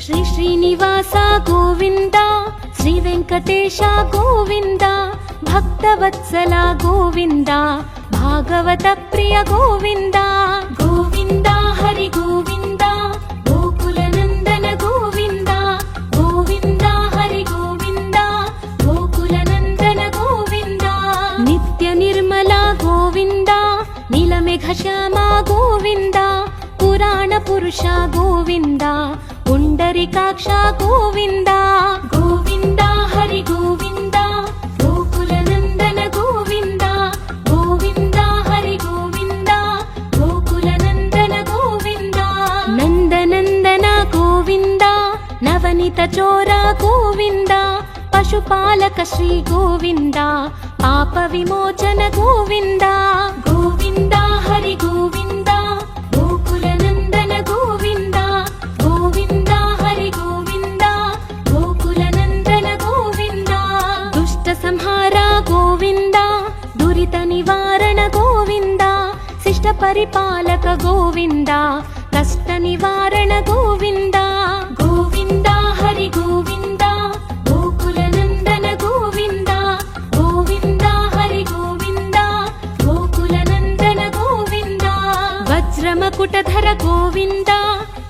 శ్రీ శ్రీనివాస గోవింద, శ్రీ వెంకటేశ గోవింద, భక్తవత్సల గోవింద, భాగవత ప్రియ గోవింద. గోవింద హరి గోవింద, గోకుల నందన గోవింద. గోవింద హరి గోవింద, గోకుల నందన గోవింద. నిత్య నిర్మల గోవింద, నీలమేఘ శ్యామ గోవింద, పురాణ పురుష గోవింద, పుండరీకాక్ష గోవింద. గోవింద హరి గోవింద, గోకుల నందన గోవింద. గోవింద హరి గోవింద, గోకుల నందన గోవింద. నందనందన గోవింద, నవనిత చోర గోవింద, పశుపాలక శ్రీ గోవింద, పాప విమోచన గోవింద. గోవింద హరి గోవింద, గోకుల నందన గోవింద. గోవింద హరి గోవింద, గోకుల నందన గోవింద. దుష్ట సంహార గోవింద, దురిత నివారణ గోవింద, శిష్ట పరిపాలక గోవింద, కష్ట నివారణ గోవింద. గోవింద హరి గోవింద, గోకుల నందన గోవింద. గోవింద హరి గోవింద, గోకుల నందన గోవింద. వజ్రమకుటధర గోవింద,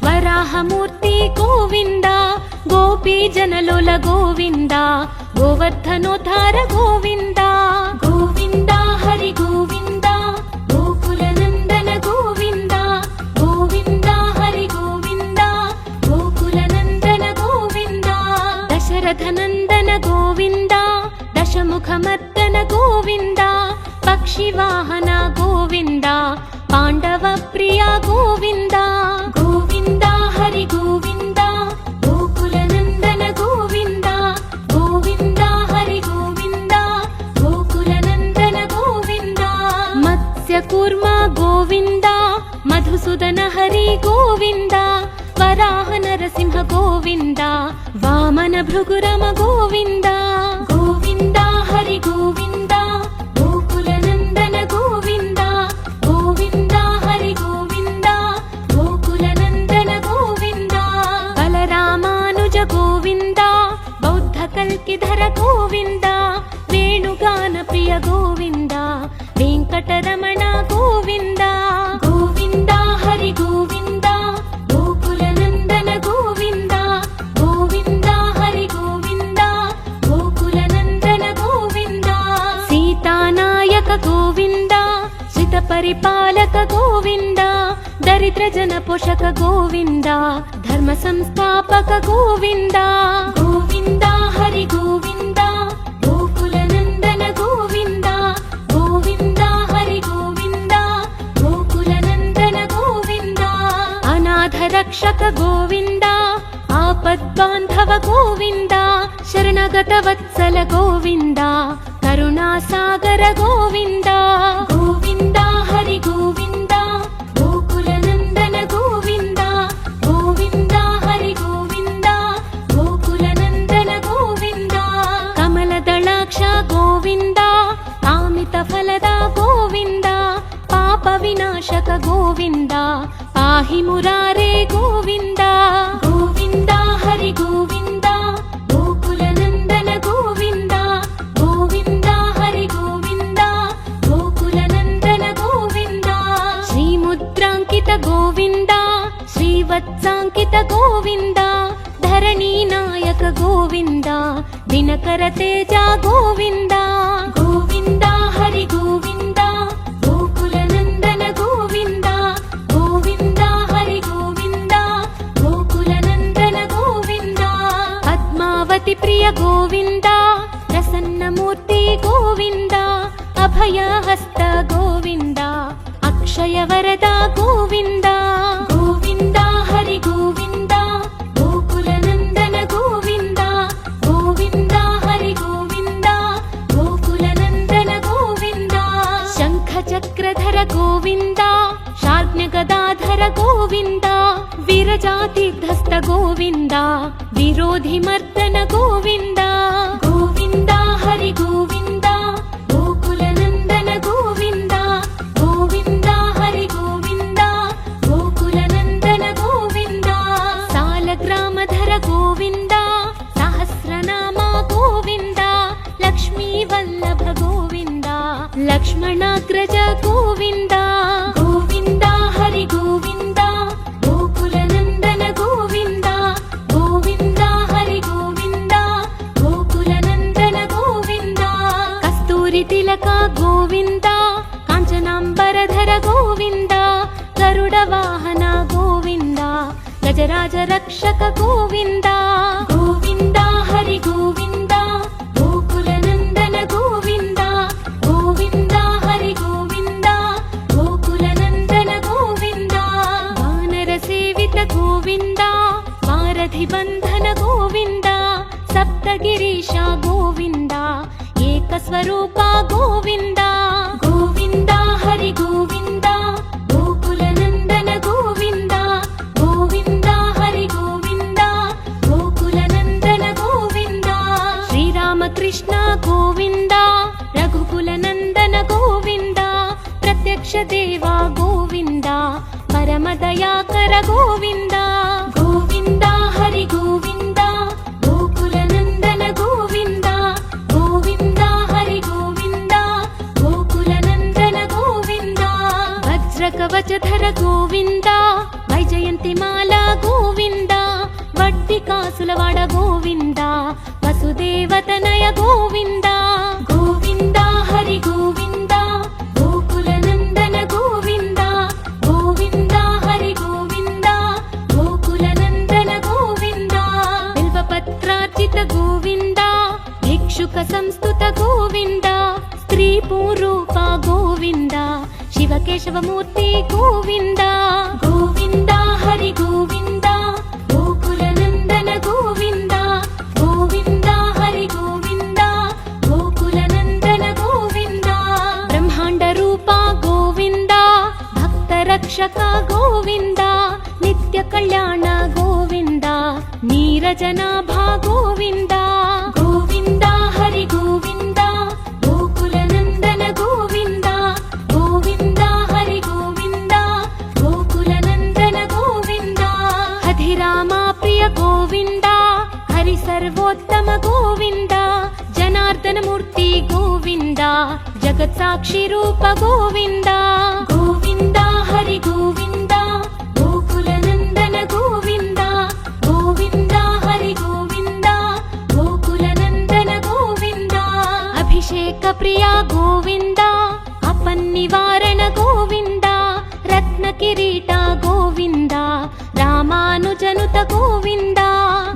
వరాహమూర్తి గోవింద, గోపీ జనలోల గోవింద, గోవర్ధనోద్ధార గోవింద. గోవింద హరి గోవింద, గోకుల నందన గోవింద. గోవింద హరి గోవింద, గోకుల నందన గోవింద. దశరథ నందన గోవింద, దశముఖమర్దన గోవింద, పక్షివాహన గోవింద, పాండవ ప్రియ గోవింద. గోవింద హరి గోవింద, గోకుల నందన గోవింద. గోవింద హరి గోవింద, గోకుల నందన గోవింద. మత్స్య కూర్మ గోవింద, మధుసూదన హరి గోవింద, వరాహ నరసింహ గోవింద, వామన భృగురమ గోవింద. గోవింద హరి గోవింద, గోకుల నందన గోవింద. గోవింద హరి గోవింద, గోకుల నందన గోవింద. బలరామానుజ గోవింద, బౌద్ధ కల్కిధర గోవింద, వేణుగాన ప్రియ గోవింద, వెంకటరమణ గోవింద. గోవింద హరి గోవింద, గోకుల నందన గోవింద. గోవింద హరి గోవింద, గోకుల నందన గోవింద. సీతానాయక గోవింద, శ్రిత పరిపాలక గోవింద, దరిద్ర జన పోషక గోవింద, ధర్మ సంస్థాపక గోవింద. గోవింద హరి గోవింద, గోకుల నందన గోవింద. గోవింద హరి గోవింద, గోకుల నందన గోవింద. అనాథ రక్షక గోవింద, ఆపద్బాంధవ గోవింద, శరణగత వత్సల గోవింద, కరుణాసాగర గోవింద. గోవింద హరి గోవింద, గోకుల నందన గోవింద. గోవింద హరి గోవింద, గోకుల నందన గోవింద. కమలదళాక్ష గోవింద, కామిత ఫలద గోవింద, పాప వినాశక గోవింద, పాహి మురారే గోవింద. గోవింద హరి గోవింద, గోకుల నందన గోవింద. గోవింద హరి గోవింద, గోకుల నందన గోవింద. శ్రీముద్రాంకిత గోవింద, శ్రీవత్సాంకిత గోవింద, ధరణీ నాయక గోవింద, దినకర తేజ గోవింద. గోవింద హరి గోవింద, గోకుల నందన గోవింద. గోవింద హరి గోవింద, గోకుల నందన గోవింద. పద్మావతి ప్రియ గోవింద, ప్రసన్నమూర్తి గోవింద, అభయహస్త గోవింద, అక్షయ వరద గోవింద. గోవింద హరి గోవింద, గోకుల నందన గోవింద. గోవింద హరి గోవింద, గోకుల నందన గోవింద. శంఖ చక్రధర గోవింద, శార్జ్ఞ గదాధర గోవింద, విరజాతీర్థస్థ గోవింద, విరోధి మర్దన గోవింద. గోవింద హరి గోవింద, గోకుల నందన గోవింద. గోవింద హరి గోవింద, గోకుల నందన గోవింద. సాలగ్రామధర ಗೋವಿಂದ ಗೋವಿಂದ ಹರಿ ಗೋವಿಂದ ಗೋಕುಲ ನಂದನ ಗೋವಿಂದ ಗೋವಿಂದ ಹರಿ ಗೋವಿಂದ ಗೋಕುಲ ನಂದನ ಗೋವಿಂದ ಕಸ್ತೂರಿ ತಿಲಕ ಗೋವಿಂದ ಕಾಂಚನಾಂಬರಧರ ಗೋವಿಂದ ಗರುಡ ವಾಹನ ಗೋವಿಂದ ಗಜರಾಜ ರಕ್ಷಕ ಗೋವಿಂದ ಗೋವಿಂದ ಹರಿ ಗೋವಿಂದ ಗೋಕುಲ ನಂದನ ಗೋವಿಂದ ಗೋವಿಂದ ಹರಿ ಗೋವಿಂದ ಗೋಕುಲ ನಂದನ ಗೋವಿಂದ ವಾನರ ಸೇವಿತ ಗೋವಿಂದ ವಾರಧಿ ಬಂಧನ ಗೋವಿಂದ ಸಪ್ತಗಿರೀಶ ಗೋವಿಂದ ಏಕ ಸ್ವರೂಪ ಗೋವಿಂದ ಗೋವಿಂದ ಹರಿ ಗೋವಿಂದ ಗೋಕುಲ ನಂದನ ಗೋವಿಂದ ಗೋವಿಂದ ಹರಿ ಗೋವಿಂದ ಗೋಕುಲ ನಂದನ ಗೋವಿಂದ ಶ್ರೀರಾಮ ಕೃಷ್ಣ ಗೋವಿಂದ ರಘುಕುಲ ನಂದನ ಗೋವಿಂದ ಪ್ರತ್ಯಕ್ಷ ದೇವ ಗೋವಿಂದ ಪರಮ ದಯಾಕರ ಗೋವಿಂದ ಗೋವಿಂದ ಹರಿ ಗೋವಿಂದ ಗೋಕುಲ ನಂದನ ಗೋವಿಂದ ಗೋವಿಂದ ಹರಿ ಗೋವಿಂದ ಗೋಕುಲ ನಂದನ ಗೋವಿಂದ ವಜ್ರ ಕವಚಧರ ಗೋವಿಂದ ವೈಜಯಂತಿ ಮಾಲಾ ಗೋವಿಂದ ವಡ್ಡಿ ಕಾಸುಲವಾಡ ಗೋವಿಂದ ವಸುದೇವತನಯ ಗೋವಿಂದ ಗೋವಿಂದ ಹರಿ ಗೋವಿಂದ ಗೋಕುಲ ನಂದನ ಗೋವಿಂದ ಗೋವಿಂದ ಹರಿ ಗೋವಿಂದ ಗೋಕುಲ ನಂದನ ಗೋವಿಂದ ಬಿಲ್ವಪತ್ರಾರ್ಚಿತ ಗೋವಿಂದ ಭಿಕ್ಷುಕ ಸಂಸ್ತುತ ಗೋವಿಂದ ಸ್ತ್ರೀ ಪೂರೂಪ ಗೋವಿಂದ ಶಿವಕೇಶವ ಮೂರ್ತಿ ಗೋವಿಂದ ಗೋವಿಂದ ಹರಿ ಗೋವಿಂದ ಗೋಕುಲ ನಂದನ ಗೋವಿಂದ ಗೋವಿಂದ ಹರಿ ಗೋವಿಂದ ಗೋಕುಲ ನಂದನ ಗೋವಿಂದ ಬ್ರಹ್ಮಾಂಡ ರೂಪ ಗೋವಿಂದ ಭಕ್ತ ರಕ್ಷಕ ಗೋವಿಂದ ನಿತ್ಯ ಕಲ್ಯಾಣ ಗೋವಿಂದ ನೀರಜನಾಭ ಗೋವಿಂದ ಗೋವಿಂದ ಹರಿ ಗೋವಿಂದ ಗೋಕುಲ ನಂದನ ಗೋವಿಂದ ಗೋವಿಂದ ಹರಿ ಗೋವಿಂದ ಗೋಕುಲ ನಂದನ ಗೋವಿಂದ ಹಧಿರಾಮ ಪ್ರಿಯ ಗೋವಿಂದ ಹರಿ ಸರ್ವೋತ್ತಮ ಗೋವಿಂದ ಜನಾರ್ದನ ಮೂರ್ತಿ ಗೋವಿಂದ ಜಗತ್ ಸಾಕ್ಷಿ ರೂಪ ಗೋವಿಂದ ಗೋವಿಂದ ಹರಿ ಗೋವಿಂದ ಗೋಕುಲ ನಂದನ ಗೋವಿಂದ ಗೋವಿಂದ ಹರಿ ಗೋವಿಂದ ಗೋಕುಲ ನಂದನ ಗೋವಿಂದ ಅಭಿಷೇಕ ಪ್ರಿಯ ಗೋವಿಂದ ಅಪನ್ನಿವಾರಣ ಗೋವಿಂದ ರತ್ನ ಕಿರೀಟ ಗೋವಿಂದ ರಾಮಾನುಜನುತ ಗೋವಿಂದ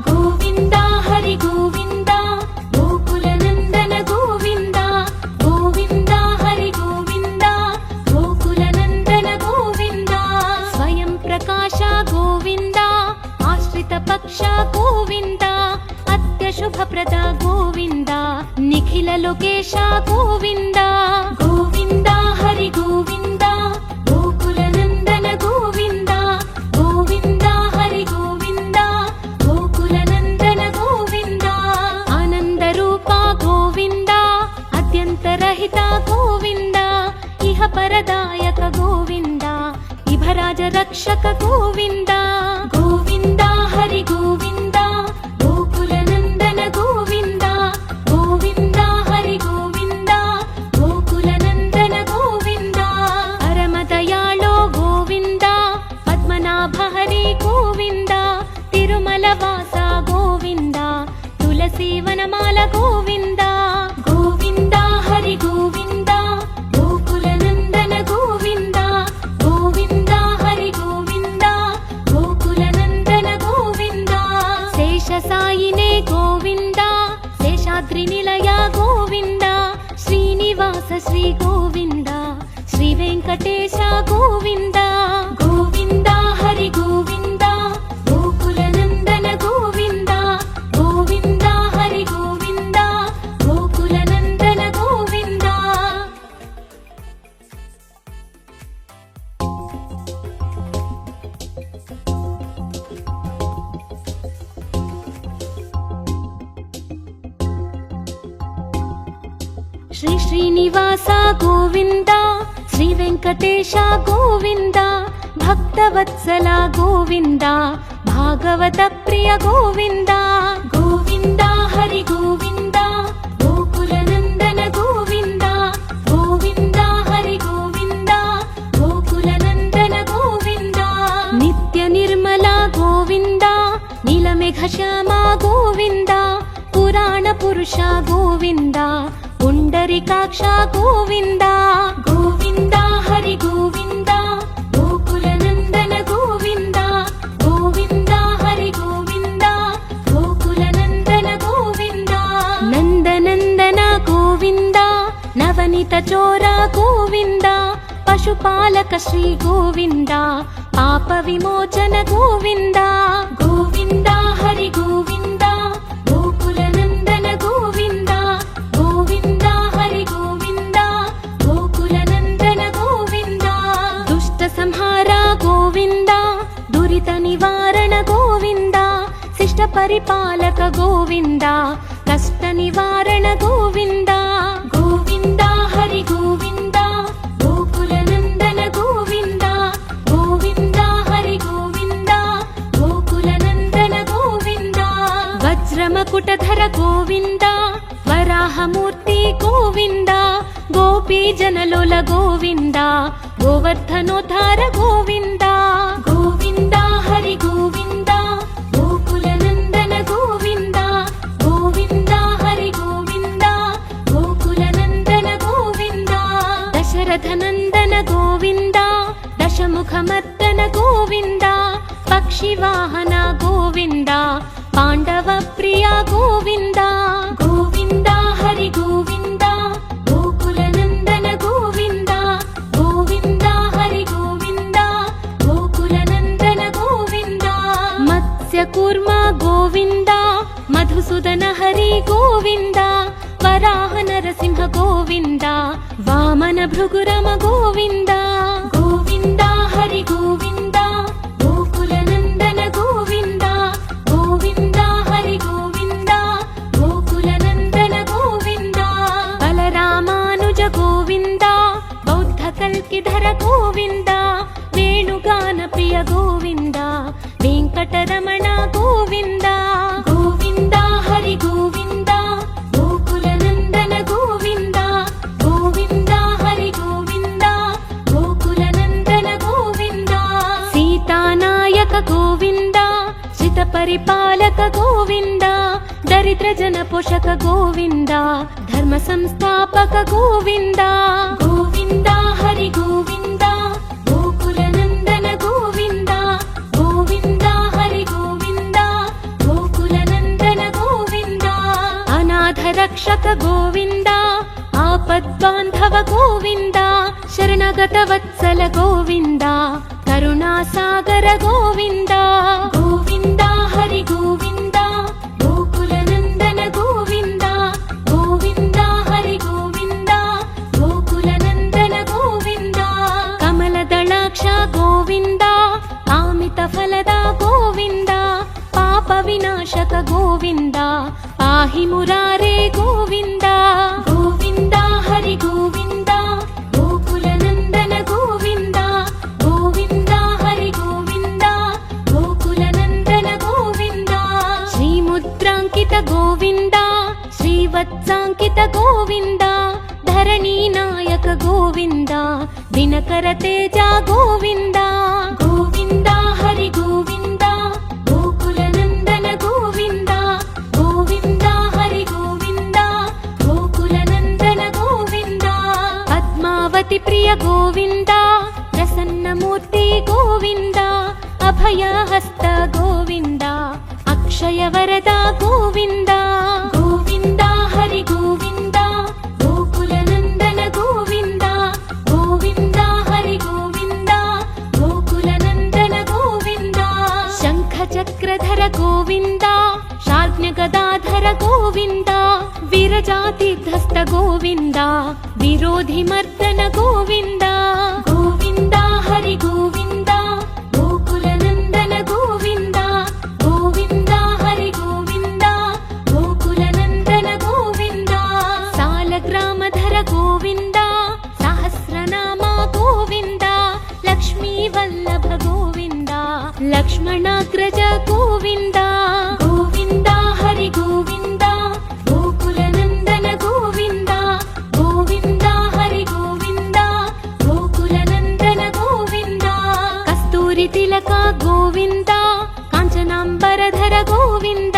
ಗೋವಿಂದ ಹರಿ ಗೋವಿಂದ ಗೋಕುಲ ನಂದನ ಗೋವಿಂದ ಗೋವಿಂದ ಹರಿ ಗೋವಿಂದ ಗೋಕುಲ ನಂದನ ಗೋವಿಂದ ಸ್ವಯಂ ಪ್ರಕಾಶ ಗೋವಿಂದ ಆಶ್ರಿತ ಪಕ್ಷ ಗೋವಿಂದ ಅತ್ಯ ಶುಭಪ್ರದ ಗೋವಿಂದ ನಿಖಿಲ ಲೋಕೇಶ ಗೋವಿಂದ ಗೋವಿಂದ ಹರಿ ಗೋವಿಂದ ಗೋಕುಲ ನಂದನ ಗೋವಿಂದ ಗೋವಿಂದ ಹರಿ ಗೋವಿಂದ ಗೋಕುಲ ನಂದನ ಗೋವಿಂದ ಆನಂದ ರೂಪ ಗೋವಿಂದ ಅತ್ಯಂತರಹಿತ ಗೋವಿಂದ ಇಹ ಪರದಾಯಕ ಗೋವಿಂದ ಇಭರಾಜ ರಕ್ಷಕ ಗೋವಿಂದ ಗೋವಿಂದ ಹರಿ ಗೋವಿಂದ ಗೋಕುಲ ನಂದನ ಗೋವಿಂದ ಗೋವಿಂದ ಹರಿ ಗೋವಿಂದ ಗೋಕುಲ ನಂದನ ಗೋವಿಂದ ಪರಮ ದಯಾಳೋ ಗೋವಿಂದ ಪದ್ಮನಾಭ ಹರಿ ಗೋವಿಂದ ತಿರುಮಲ ವಾಸ ಗೋವಿಂದ ತುಳಸಿ ವನಮಾಲ ಗೋವಿಂದ ಗೋವಿಂದ ಹರಿ ಗೋವಿಂದ ಗೋಕುಲ ನಂದನ ಗೋವಿಂದ ಗೋವಿಂದ ಹರಿ ಗೋವಿಂದ ಗೋಕುಲ ನಂದನ ಗೋವಿಂದ ಶೇಷ ಸಾಯಿನೇ ಗೋವಿಂದ ಶೇಷಾದ್ರಿ ನಿಲಯ ಗೋವಿಂದ ಶ್ರೀನಿವಾಸ ಶ್ರೀ ಗೋವಿಂದ ಶ್ರೀ ವೆಂಕಟೇಶ ಗೋವಿಂದ ಗೋವಿಂದ ಹರಿ ಗೋವಿಂದ ಗೋಕುಲ ನಂದನ ಗೋವಿಂದ ಗೋವಿಂದ ಹರಿ ಗೋವಿಂದ ಗೋಕುಲ ನಂದನ ಗೋವಿಂದ ಶ್ರೀ ಶ್ರೀನಿವಾಸ ಗೋವಿಂದ ಶ್ರೀ ವೆಂಕಟೇಶ ಗೋವಿಂದ ಭಕ್ತವತ್ಸಲ ಗೋವಿಂದ ಭಾಗವತ ಪ್ರಿಯ ಗೋವಿಂದ ಗೋವಿಂದ ಹರಿ ಗೋವಿಂದ ಗೋಕುಲ ನಂದನ ಗೋವಿಂದ ಗೋವಿಂದ ಹರಿ ಗೋವಿಂದ मेघश्यामा गोविन्द पुराणपुरुष गोविन्द पुण्डरीकाक्ष गोविन्द गोविन्द हरि गोविन्द गोकुलनन्दन गोविन्द गोविन्द हरि गोविन्द गोकुलनन्दन गोविन्द नन्दनन्दन गोविन्द नवनीत चोर गोविन्द पशुपालक श्री गोविन्द पाप विमोचन गोविन्द गोविन्द हरि गोविन्द गोकुलनन्दन गोविन्द गोविन्द हरि गोविन्द गोकुलनन्दन गोविन्द दुष्ट संहार गोविन्द दुरित निवारण गोविन्द शिष्ट परिपालक गोविन्द कष्ट निवारण गोविन्द गोविन्द हरि गोविन्द गोकुलनन्दन गोविन्द गोविन्द हरि गोविन्द गोकुलनन्दन गोविन्द वज्रमकुटधर गोविन्द वराहमूर्ति गोविन्द गोपीजनलोल गोविन्द गोवर्धनोद्धार गोविन्द गोविन्द हरि गोविन्द गोकुलनन्दन गोविन्द गोविन्द हरि गोविन्द गोकुलनन्दन गोविन्द दशरथनन्दन गोविन्द दशमुखमर्दन गोविन्द पक्षिवाहन गोविन्द पाण्डवप्रिय गोविन्द गोविन्द हरि गोविन्द गोकुलनन्दन गोविन्द गोविन्द हरि गोविन्द गोकुलनन्दन गोविन्द मत्स्यकूर्म गोविन्द मधुसूदन हरि गोविन्द वराह नरसिंह गोविन्द वामन भृगुरम गोविन्द गोविन्द हरि गोविन्द गोकुलनन्दन गोविन्द गोविन्द हरि गोविन्द गोकुलनन्दन गोविन्द बलरामानुज गोविन्द बौद्धकल्किधर गोविन्द वेणुगानप्रिय गोविन्द वेङ्कटरमण गोविन्द गोविन्द हरि गोविन्द गोकुलनन्दन गोविन्द गोविन्द हरि गोविन्द गोकुलनन्दन गोविन्द सीतानायक गोविन्द श्रितपरिपालक गोविन्द दरिद्रजन पोषक गोविन्द धर्म संस्थापक गोविन्द गोविन्द हरि गोविन्द गोकुलनन्दन गोविन्द गोविन्द हरि गोविन्द गोकुलनन्दन गोविन्द अनाथ रक्षक गोविन्द आपद्बान्धव गोविन्द शरणगत वत्सल गोविन्द करुणासागर गोविन्द गोविन्द हरि गोविन्द गोकुलनन्दन गोविन्द गोविन्द हरि गोविन्द गोकुलनन्दन गोविन्द कमलदलाक्ष गोविन्द कामितफलद गोविन्द पाप विनाशक गोविन्द पाहि मुरारे गोविन्द गोविन्द हरि गोविन्द गोकुलनन्दन गोविन्द गोविन्द हरि गोविन्द गोकुलनन्दन गोविन्द श्रीमुद्राङ्कित गोविन्द श्रीवत्साङ्कित गोविन्द धरणीनायक गोविन्द दिनकर तेज गोविन्द गोविन्द हरि गोविन्द गोकुलनन्दन गोविन्द गोविन्द हरि गोविन्द गोकुलनन्दन गोविन्द पद्मावति प्रिय गोविन्द प्रसन्नमूर्ति गोविन्द अभयहस्त गोविन्द अक्षय वरद गोविन्द गोविन्द हरि गोविन्द गोकुलनन्दन गोविन्द गोविन्द हरि गोविन्द गोकुलनन्दन गोविन्द शङ्खचक्रधर गोविन्द शार्ङ्गगदाधर गोविन्द वीरजातिधस्त गोविन्द विरोधिमर्दन गोविन्द गोविन्द हरि गोविन्द गोकुलनन्दन गोविन्द गोविन्द हरि गोविन्द गोकुलनन्दन गोविन्द सालग्रामधर गोविन्द सहस्रनाम गोविन्द लक्ष्मीवल्लभ गोविन्द लक्ष्मणाग्रज गोविन्द गोविन्द हरि गोविन्द गोकुलनन्दन गोविन्द गोविन्द हरि गोविन्द गोकुलनन्दन गोविन्द कस्तूरि तिलक गोविन्द काञ्चनाम्बर ವರಧರ ಗೋವಿಂದ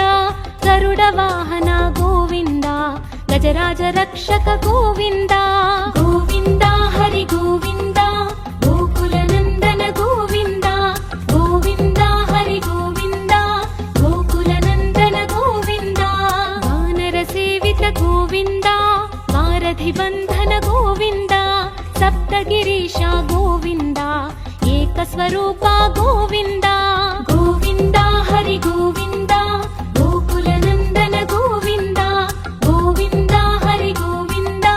ಗರುಡ ವಾಹನ ಗೋವಿಂದ ಗಜರಾಜ ರಕ್ಷಕ ಗೋವಿಂದ ಗೋವಿಂದ ಹರಿ ಗೋವಿಂದ ಗೋಕುಲ ನಂದನ ಗೋವಿಂದ ಗೋವಿಂದ ಹರಿ ಗೋವಿಂದ ಗೋಕುಲ ನಂದನ ಗೋವಿಂದ ವಾನರ ಸೇವಿತ ಗೋವಿಂದ ವಾರಧಿ ಬಂಧನ ಗೋವಿಂದ ಸಪ್ತಗಿರೀಶ ಗೋವಿಂದ ಏಕ ಸ್ವರೂಪ ಗೋವಿಂದ ಗೋವಿಂದ ಹರಿ ಗೋವಿಂದ ಗೋಕುಲ ನಂದನ ಗೋವಿಂದ ಗೋವಿಂದ ಹರಿ ಗೋವಿಂದ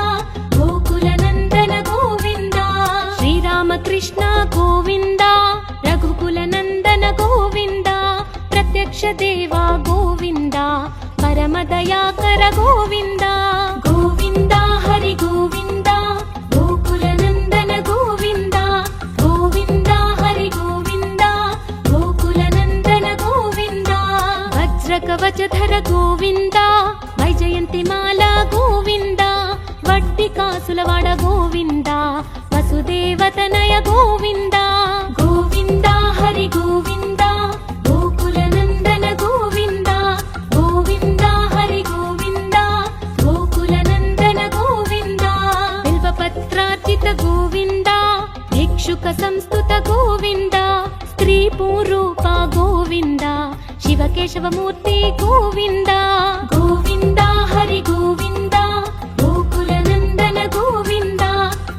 ಗೋಕುಲ ನಂದನ ಗೋವಿಂದ ಶ್ರೀರಾಮ ಕೃಷ್ಣ ಗೋವಿಂದ ರಘುಕುಲ ನಂದನ ಗೋವಿಂದ ಪ್ರತ್ಯಕ್ಷ ದೇವ ಗೋವಿಂದ ಪರಮ ದಯಾಕರ ಗೋವಿಂದ ಗೋವಿಂದ ಹರಿ ಗೋವಿಂದ ಗೋಕುಲ ನಂದನ ಗೋವಿಂದ ಗೋವಿಂದ ಹರಿ ಗೋವಿಂದ ಗೋಕುಲ ನಂದನ ಗೋವಿಂದ ವಜ್ರ ಕವಚಧರ ಗೋವಿಂದ ವೈಜಯಂತಿ ಮಾಲಾ ಗೋವಿಂದ ವಡ್ಡಿ ಕಾಸುಲವಾಡ ಗೋವಿಂದ ವಸುದೇವತನಯ ಗೋವಿಂದ ಗೋವಿಂದ ಹರಿ ಗೋವಿಂದ ಗೋಕುಲ ನಂದನ ಗೋವಿಂದ ಗೋವಿಂದ ಹರಿ ಗೋವಿಂದ ಗೋಕುಲ ನಂದನ ಗೋವಿಂದ ಬಿಲ್ವಪತ್ರಾರ್ಚಿತ ಗೋವಿಂದ ಭಿಕ್ಷುಕ ಸಂಸ್ತುತ ಗೋವಿಂದ ಸ್ತ್ರೀ ಪೂರೂಪ ಗೋವಿಂದ ಶಿವಕೇಶವ ಮೂರ್ತಿ ಗೋವಿಂದ ಗೋವಿಂದ ಹರಿ ಗೋವಿಂದ ಗೋಕುಲ ನಂದನ ಗೋವಿಂದ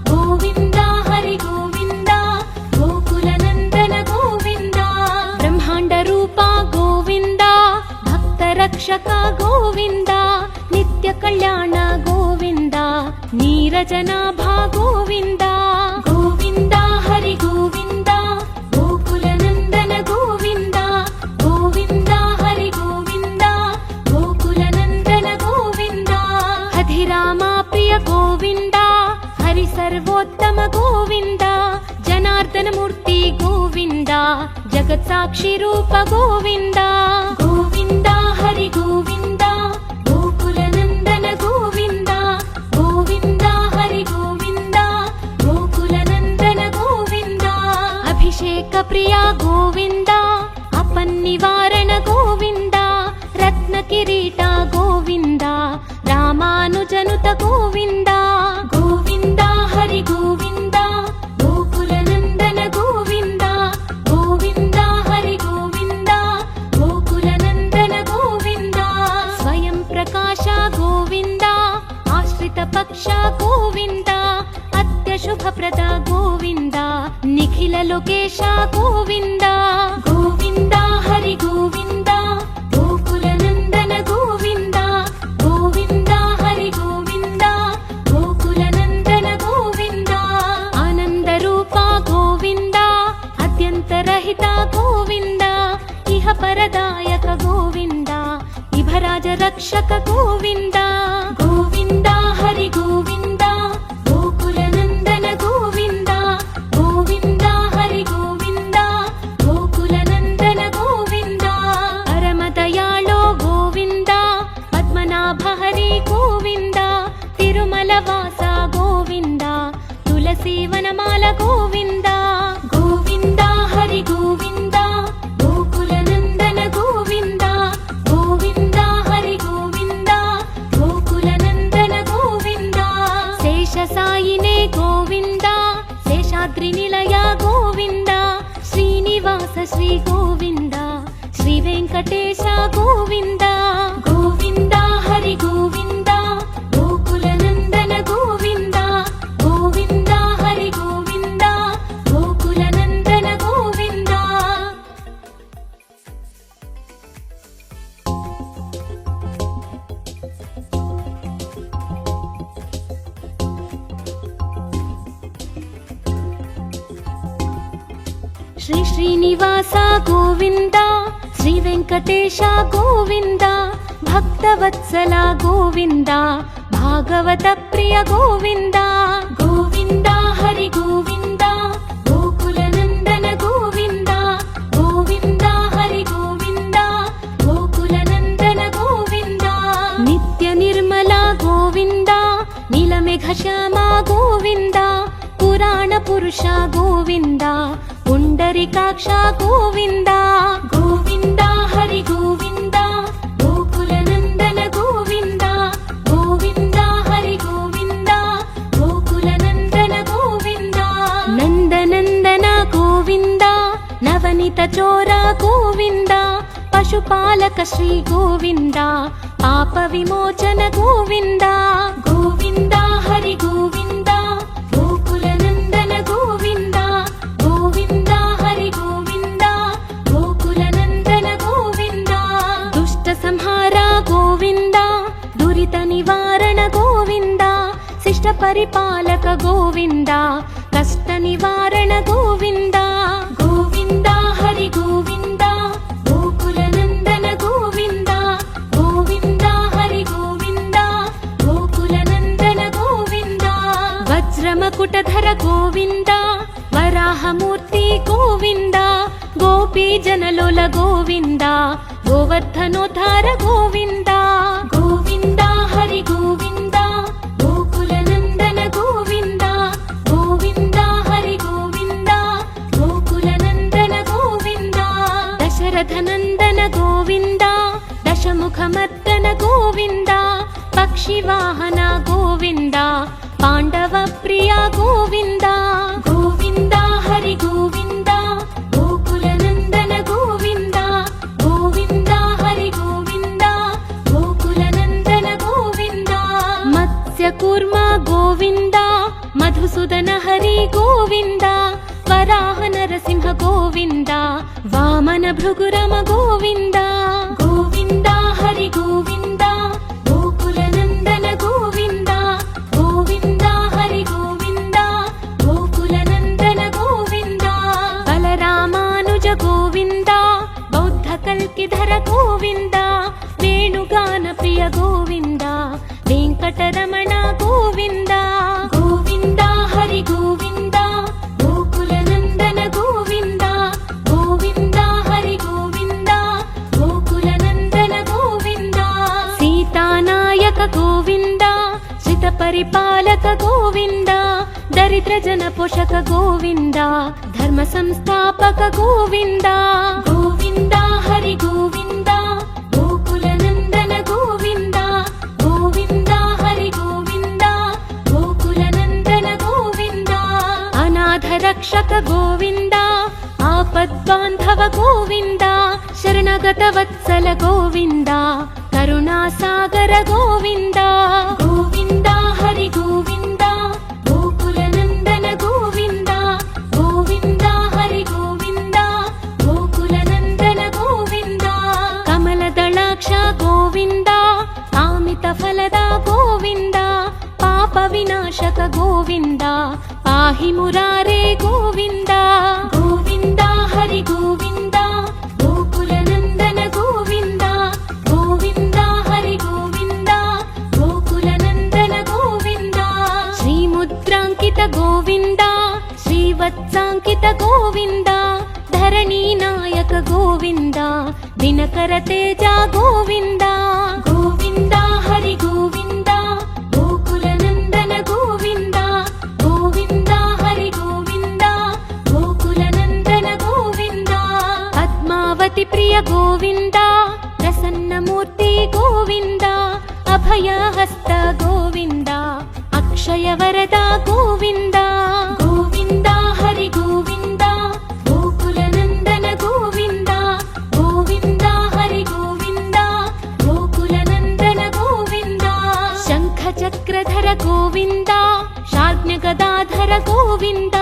ಗೋವಿಂದ ಹರಿ ಗೋವಿಂದ ಗೋಕುಲ ನಂದನ ಗೋವಿಂದ ಬ್ರಹ್ಮಾಂಡ ರೂಪ ಗೋವಿಂದ ಭಕ್ತ ರಕ್ಷಕ ಗೋವಿಂದ ನಿತ್ಯ ಕಲ್ಯಾಣ ಗೋವಿಂದ ನೀರಜನಾಭ ಗೋವಿಂದ ಗೋವಿಂದ ಹರಿ ಗೋವಿಂದ ಗೋಕುಲ ನಂದನ ಗೋವಿಂದ ಗೋವಿಂದ ಹರಿ ಗೋವಿಂದ ಗೋಕುಲ ನಂದನ ಗೋವಿಂದ ಹಧಿರಾಮ ಪ್ರಿಯ ಗೋವಿಂದ ಹರಿ ಸರ್ವೋತ್ತಮ ಗೋವಿಂದ ಜನಾರ್ದನ ಮೂರ್ತಿ ಗೋವಿಂದ ಜಗತ್ ಸಾಕ್ಷಿ ರೂಪ ಗೋವಿಂದ ಗೋವಿಂದ ಹರಿ ಗೋವಿಂದ ಗೋಕುಲ ನಂದನ ಗೋವಿಂದ ಗೋವಿಂದ ಹರಿ ಗೋವಿಂದ ಗೋಕುಲ ನಂದನ ಗೋವಿಂದ ಅಭಿಷೇಕ ಪ್ರಿಯ ಗೋವಿಂದ ಅಪನ್ನಿವಾರಣ ಗೋವಿಂದ ರತ್ನ ಕಿರೀಟ ಗೋವಿಂದ ರಾಮಾನುಜನುತ ಗೋವಿಂದ ಗೋವಿಂದ ಹರಿ ಗೋವಿಂದ ಗೋಕುಲ ನಂದನ ಗೋವಿಂದ ಗೋವಿಂದ ಹರಿ ಗೋವಿಂದ ಗೋಕುಲ ನಂದನ ಗೋವಿಂದ ಸ್ವಯಂ ಪ್ರಕಾಶ ಗೋವಿಂದ ಆಶ್ರಿತ ಪಕ್ಷ ಗೋವಿಂದ ಅತ್ಯ ಶುಭಪ್ರದ ಗೋವಿಂದ ನಿಖಿಲ ಲೋಕೇಶ ಗೋವಿಂದ ಗೋವಿಂದ ಹರಿ ಗೋವಿಂದ ಗೋಕುಲ ನಂದನ ಗೋವಿಂದ ಗೋವಿಂದ ಹರಿ ಗೋವಿಂದ ಗೋಕುಲ ನಂದನ ಗೋವಿಂದ ಆನಂದ ರೂಪ ಗೋವಿಂದ ಅತ್ಯಂತರಹಿತ ಗೋವಿಂದ ಇಹ ಪರದಾಯಕ ಗೋವಿಂದ ಇಭರಾಜ ರಕ್ಷಕ ಗೋವಿಂದ ಗೋವಿಂದ ಹರಿ ಗೋವಿಂದ ಗೋಕುಲ ನಂದನ ಗೋವಿಂದ ಗೋವಿಂದ ಹರಿ ಗೋವಿಂದ ಗೋಕುಲ ನಂದನ ಗೋವಿಂದ ಪರಮ ದಯಾಳೋ ಗೋವಿಂದ ಪದ್ಮನಾಭ ಹರಿ ಗೋವಿಂದ ತಿರುಮಲ ವಾಸ ಗೋವಿಂದ ತುಳಸಿ ವನಮಾಲ ಗೋವಿಂದ ಗೋವಿಂದ ಹರಿ ಗೋವಿಂದ ಗೋಕುಲ ನಂದನ ಗೋವಿಂದ ಗೋವಿಂದ ಹರಿ ಗೋವಿಂದ ಗೋಕುಲ ನಂದನ ಗೋವಿಂದ ಶೇಷ ಸಾಯಿನೇ ಗೋವಿಂದ ಶೇಷಾದ್ರಿ ನಿಲಯ ಗೋವಿಂದ ಶ್ರೀನಿವಾಸ ಶ್ರೀ ಗೋವಿಂದ ಶ್ರೀ ವೆಂಕಟೇಶ ಗೋವಿಂದ ಗೋವಿಂದ ಹರಿ ಗೋವಿಂದ ಗೋಕುಲ ನಂದನ ಗೋವಿಂದ ಗೋವಿಂದ ಹರಿ ಗೋವಿಂದ ಗೋಕುಲ ನಂದನ ಗೋವಿಂದ ಶ್ರೀ ಶ್ರೀನಿವಾಸ ಗೋವಿಂದ ಶ್ರೀ ವೆಂಕಟೇಶ ಗೋವಿಂದ ಭಕ್ತವತ್ಸಲ ಗೋವಿಂದ ಭಾಗವತ ಪ್ರಿಯ ಗೋವಿಂದ ಗೋವಿಂದ ಹರಿ ಗೋವಿಂದ ಗೋಕುಲ ನಂದನ ಗೋವಿಂದ ಗೋವಿಂದ ಹರಿ ಗೋವಿಂದ ಗೋಕುಲ ನಂದನ ಗೋವಿಂದ ನಿತ್ಯ ನಿರ್ಮಲ ಗೋವಿಂದ ನೀಲಮೇಘ ಶ್ಯಾಮ ಗೋವಿಂದ ಪುರಾಣ ಪುರುಷ ಗೋವಿಂದ ಪುಂಡರಿಕಾಕ್ಷ ಗೋವಿಂದ ಗೋವಿಂದ ಹರಿ ಗೋವಿಂದ నవనిత చోర గోవింద పశుపాలక శ్రీ గోవింద పాప విమోచన గోవింద గోవింద హరి గోవింద గోకుల నందన గోవింద గోవింద హరి గోవింద గోకుల నందన గోవింద దుష్ట సంహార గోవింద దురిత నివారణ గోవింద శిష్ట పరిపాలక గోవింద కష్ట నివారణ గోవింద గోవింద హరి గోవింద గోకుల నందన గోవింద గోవింద హరి గోవింద గోకుల నందన గోవింద వజ్రమకుటధర గోవింద వరాహమూర్తి గోవింద గోపీ జనలోల గోవింద గోవర్ధనోద్ధార గోవింద గోవింద హరి గోవింద గోకుల నందన గోవింద గోవింద హరి గోవింద గోకుల నందన గోవింద దశరథ నందన గోవింద దశముఖమర్దన గోవింద పక్షివాహన గోవింద పాండవ ప్రియ గోవింద గోవింద హరి గోవింద గోకుల నందన గోవింద గోవింద హరి గోవింద గోకుల నందన గోవింద మత్స్య కూర్మ గోవింద మధుసూదన హరి గోవింద వరాహ నరసింహ గోవింద వామన భృగురమ గోవింద గోవింద హరి గోవింద గోకుల నందన గోవింద గోవింద హరి గోవింద గోకుల నందన గోవింద బలరామానుజ గోవింద బౌద్ధ కల్కిధర గోవింద వేణుగాన ప్రియ గోవింద వెంకటరమణ గోవింద గోవింద హరి గోవింద గోకుల నందన గోవింద గోవింద హరి గోవింద గోకుల నందన గోవింద సీతానాయక గోవింద శ్రిత పరిపాలక గోవింద దరిద్ర జన పోషక గోవింద ధర్మ సంస్థాపక గోవింద గోవింద హరి గోవింద గోకుల నందన గోవింద గోవింద హరి గోవింద గోకుల నందన గోవింద అనాథ రక్షక గోవింద ఆపద్బాంధవ గోవింద శరణగత వత్సల గోవింద కరుణాసాగర గోవింద గోవింద హరి గోవింద గోకుల నందన గోవింద గోవింద హరి గోవింద గోకుల నందన గోవింద కమల దళాక్ష గోవింద కామిత ఫలద గోవింద పాప వినాశక గోవింద పాహి మురారే గోవింద గోవింద హరి గోవింద గోకుల నందన గోవింద గోవింద హరి గోవింద గోకుల నందన గోవింద శ్రీముద్రాంకిత గోవింద శ్రీవత్సాంకిత గోవింద ధరణీ నాయక గోవింద దినకర తేజ గోవింద గోవింద హరి గోవింద గోకుల నందన గోవింద గోవింద హరి గోవింద గోకుల నందన గోవింద పద్మావతి ప్రియ గోవింద ప్రసన్నమూర్తి గోవింద అభయహస్త గోవింద అక్షయ వరద గోవింద గోవింద హరి గోవింద గోకుల నందన గోవింద గోవింద హరి గోవింద గోకుల నందన గోవింద శంఖ చక్రధర గోవింద శార్జ్ఞ గదాధర గోవింద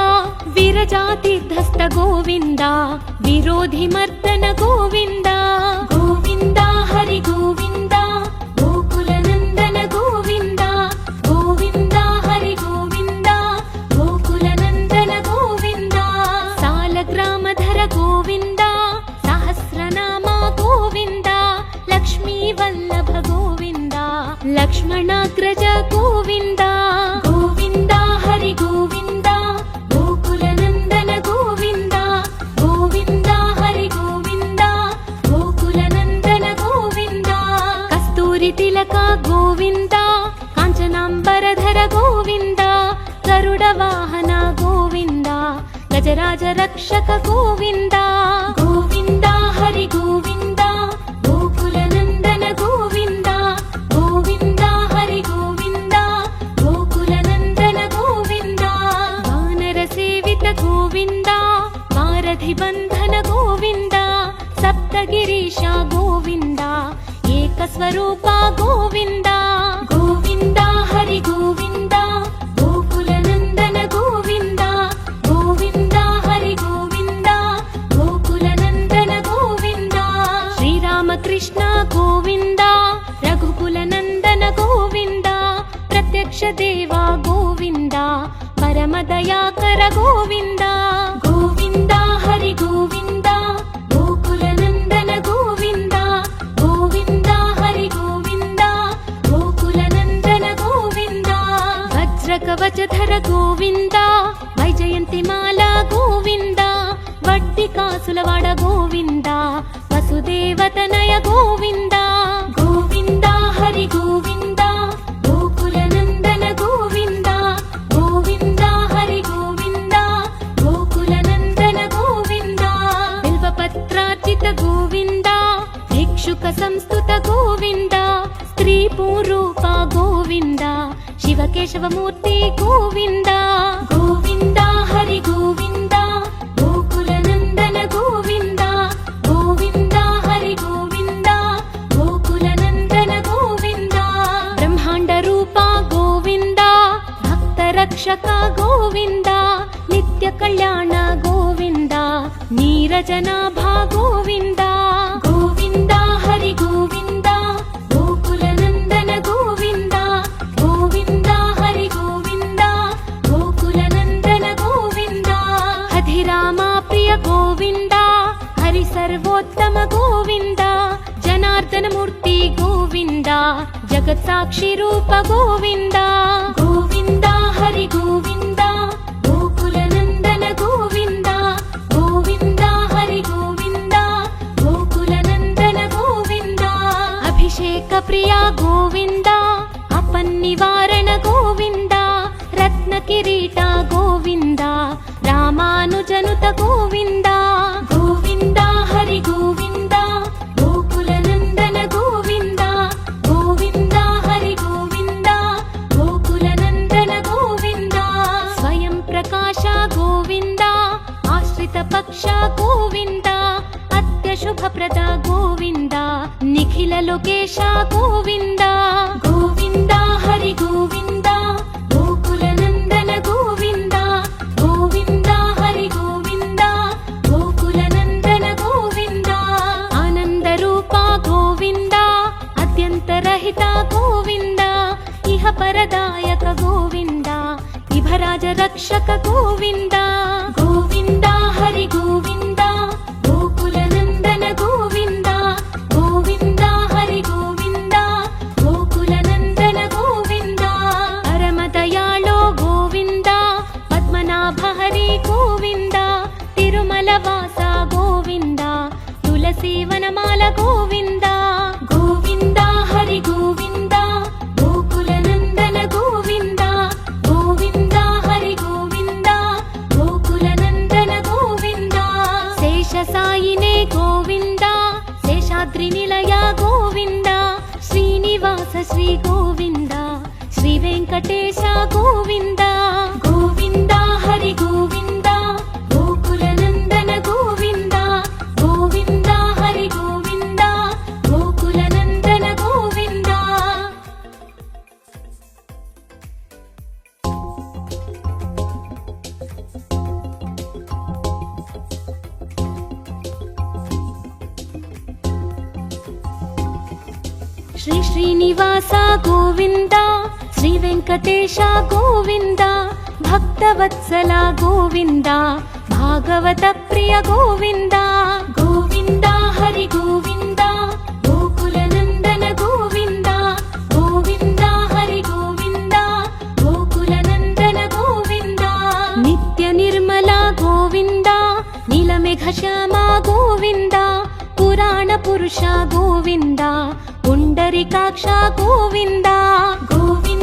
విరజాతిర్ధస్త గోవింద విరోధి మర్దన గోవింద గోవింద హరి గోవింద గోకుల నందన గోవింద గోవింద హరి గోవింద గోకుల నందన గోవింద సాలగ్రామధర గోవింద సహస్రనామ గోవింద లక్ష్మీ వల్లభ గోవింద లక్ష్మణాగ్రజ గోవింద గోవింద హరి గోవింద గోకుల నందన గోవింద గోవింద హరి గోవింద గోకుల నందన గోవింద కస్తూరి తిలక గోవింద కాంచనాంబరధర గోవింద గరుడ వాహన గోవింద గజరాజ రక్షక గోవింద గోవింద హరి గోవింద గోకుల నందన గోవింద గోవింద హరి గోవింద గోకుల నందన గోవింద వానర సేవిత గోవింద వారధి బంధన గోవింద ಸಪ್ತಗಿರೀಶ ಗೋವಿಂದ ಏಕಸ್ವರೂಪ ಗೋವಿಂದ ಗೋವಿಂದ ಹರಿ ಗೋವಿಂದ ಗೋಕುಲ ನಂದನ ಗೋವಿಂದ ಗೋವಿಂದ ಹರಿ ಗೋವಿಂದ ಗೋಕುಲ ನಂದನ ಗೋವಿಂದ ಶ್ರೀರಾಮಕೃಷ್ಣ ಗೋವಿಂದ ರಘುಕುಲ ನಂದನ ಗೋವಿಂದ ಪ್ರತ್ಯಕ್ಷ ದೇವ ಗೋವಿಂದ ಪರಮ ದಯಾಕರ ಗೋವಿಂದ ಗೋವಿಂದ ಹರಿ ಗೋವಿಂದ ಗೋಕುಲ ನಂದನ ಗೋವಿಂದ ಗೋವಿಂದ ಹರಿ ಗೋವಿಂದ ಗೋಕುಲ ನಂದನ ಗೋವಿಂದ ವಜ್ರ ಕವಚಧರ ಗೋವಿಂದ ವೈಜಯಂತಿ ಮಾಲಾ ಗೋವಿಂದ ವಡ್ಡಿ ಕಾಸುಲವಾಡ ಗೋವಿಂದ ವಸುದೇವತನಯ ಗೋವಿಂದ ಗೋವಿಂದ ಹರಿ ಗೋವಿಂದ ಗೋಕುಲ ನಂದನ ಗೋವಿಂದ ಗೋವಿಂದ ಹರಿ ಗೋವಿಂದ ಗೋಕುಲ ನಂದನ ಗೋವಿಂದ ಬಿಲ್ವಪತ್ರಾರ್ಚಿತ ಗೋವಿಂದ ಭಿಕ್ಷುಕ ಸಂಸ್ತುತ ಗೋವಿಂದ ಸ್ತ್ರೀ ಪೂರೂಪ ಗೋವಿಂದ ಶಿವಕೇಶವ ಮೂರ್ತಿ ಗೋವಿಂದ ಗೋವಿಂದ ಹರಿ ಗೋವಿಂದ ಗೋಕುಲ ನಂದನ ಗೋವಿಂದ ಗೋವಿಂದ ಹರಿ ಗೋವಿಂದ ಗೋಕುಲ ನಂದನ ಗೋವಿಂದ ಬ್ರಹ್ಮಾಂಡ ರೂಪ ಗೋವಿಂದ ಭಕ್ತ ರಕ್ಷಕ ಗೋವಿಂದ ನಿತ್ಯ ಕಲ್ಯಾಣ ಗೋವಿಂದ ನೀರಜನಾಭ ಗೋವಿಂದ ಗೋವಿಂದ ಹರಿ ಗೋವಿಂದ ಗೋಕುಲ ನಂದನ ಗೋವಿಂದ ಗೋವಿಂದ ಹರಿ ಗೋವಿಂದ ಗೋಕುಲ ನಂದನ ಗೋವಿಂದ ಹಧಿರಾಮ ಪ್ರಿಯ ಗೋವಿಂದ ಹರಿ ಸರ್ವೋತ್ತಮ ಗೋವಿಂದ ಜನಾರ್ದನ ಮೂರ್ತಿ ಗೋವಿಂದ ಜಗತ್ ಸಾಕ್ಷಿ ರೂಪ ಗೋವಿಂದ ಗೋವಿಂದ ಹರಿ ಗೋವಿಂದ ಗೋಕುಲ ನಂದನ ಗೋವಿಂದ ಗೋವಿಂದ ಹರಿ ಗೋವಿಂದ ಗೋಕುಲ ನಂದನ ಗೋವಿಂದ ಅಭಿಷೇಕ ಪ್ರಿಯ ಗೋವಿಂದ ಅಪನ್ನಿವಾರಣ ಗೋವಿಂದ ರತ್ನ ಕಿರೀಟ ಗೋವಿಂದ ರಾಮಾನುಜನುತ ಗೋವಿಂದ ಗೋವಿಂದ ಹರಿ ಗೋವಿಂದ ಗೋಕುಲ ನಂದನ ಗೋವಿಂದ ಗೋವಿಂದ ಹರಿ ಗೋವಿಂದ ಗೋಕುಲ ನಂದನ ಗೋವಿಂದ ಸ್ವಯಂ ಪ್ರಕಾಶ ಗೋವಿಂದ ಆಶ್ರಿತ ಪಕ್ಷ ಗೋವಿಂದ ಅತ್ಯ ಶುಭಪ್ರದ ಗೋವಿಂದ ನಿಖಿಲ ಲೋಕೇಶ ಗೋವಿಂದ ಗೋವಿಂದ ಹರಿ ಗೋವಿಂದ ಗೋಕುಲ ನಂದನ ಗೋವಿಂದ ಗೋವಿಂದ ಹರಿ ಗೋವಿಂದ ಗೋಕುಲ ನಂದನ ಗೋವಿಂದ ಆನಂದ ರೂಪ ಗೋವಿಂದ ಅತ್ಯಂತರಹಿತ ಗೋವಿಂದ ಇಹ ಪರದಾಯಕ ಗೋವಿಂದ ಇಭರಾಜ ರಕ್ಷಕ ಗೋವಿಂದ ಗೋವಿಂದ ಹರಿ ಗೋವಿಂದ ಗೋಕುಲ ನಂದನ ಗೋವಿಂದ ಗೋವಿಂದ ಹರಿ ಗೋವಿಂದ ಗೋಕುಲ ನಂದನ ಗೋವಿಂದ ಪರಮ ದಯಾಳೋ ಗೋವಿಂದ ಪದ್ಮನಾಭ ಹರಿ ಗೋವಿಂದ ತಿರುಮಲ ವಾಸ ಗೋವಿಂದ ತುಳಸಿ ವನಮಾಲ ಗೋವಿಂದ ಗೋವಿಂದ ಹರಿ ಗೋವಿಂದ ಗೋಕುಲ ನಂದನ ಗೋವಿಂದ ಗೋವಿಂದ ಹರಿ ಗೋವಿಂದ ಗೋಕುಲ ನಂದನ ಗೋವಿಂದ ಶೇಷ ಸಾಯಿನೇ ಗೋವಿಂದ ಶೇಷಾದ್ರಿ ನಿಲಯ ಗೋವಿಂದ ಶ್ರೀನಿವಾಸ ಶ್ರೀ ಗೋವಿಂದ ಶ್ರೀ ವೆಂಕಟೇಶ ಗೋವಿಂದ ಗೋವಿಂದ ಹರಿ ಗೋವಿಂದ ಗೋಕುಲ ನಂದನ ಗೋವಿಂದ ಗೋವಿಂದ ಹರಿ ಗೋವಿಂದ ಗೋಕುಲ ನಂದನ ಗೋವಿಂದ ಶ್ರೀ ಶ್ರೀನಿವಾಸ ಗೋವಿಂದ ಶ್ರೀ ವೆಂಕಟೇಶ ಗೋವಿಂದ ಭಕ್ತವತ್ಸಲ ಗೋವಿಂದ ಭಾಗವತ ಪ್ರಿಯ ಗೋವಿಂದ ಗೋವಿಂದ ಹರಿ ಗೋವಿಂದ ಗೋಕುಲ ನಂದನ ಗೋವಿಂದ ಗೋವಿಂದ ಹರಿ ಗೋವಿಂದ ಗೋಕುಲ ನಂದನ ಗೋವಿಂದ ನಿತ್ಯ ನಿರ್ಮಲ ಗೋವಿಂದ ನೀಲಮೇಘ ಶ್ಯಾಮ ಗೋವಿಂದ ಪುರಾಣ ಪುರುಷ ಗೋವಿಂದ ಪುಂಡರಿಕಾಕ್ಷ ಗೋವಿಂದ ಗೋವಿಂದ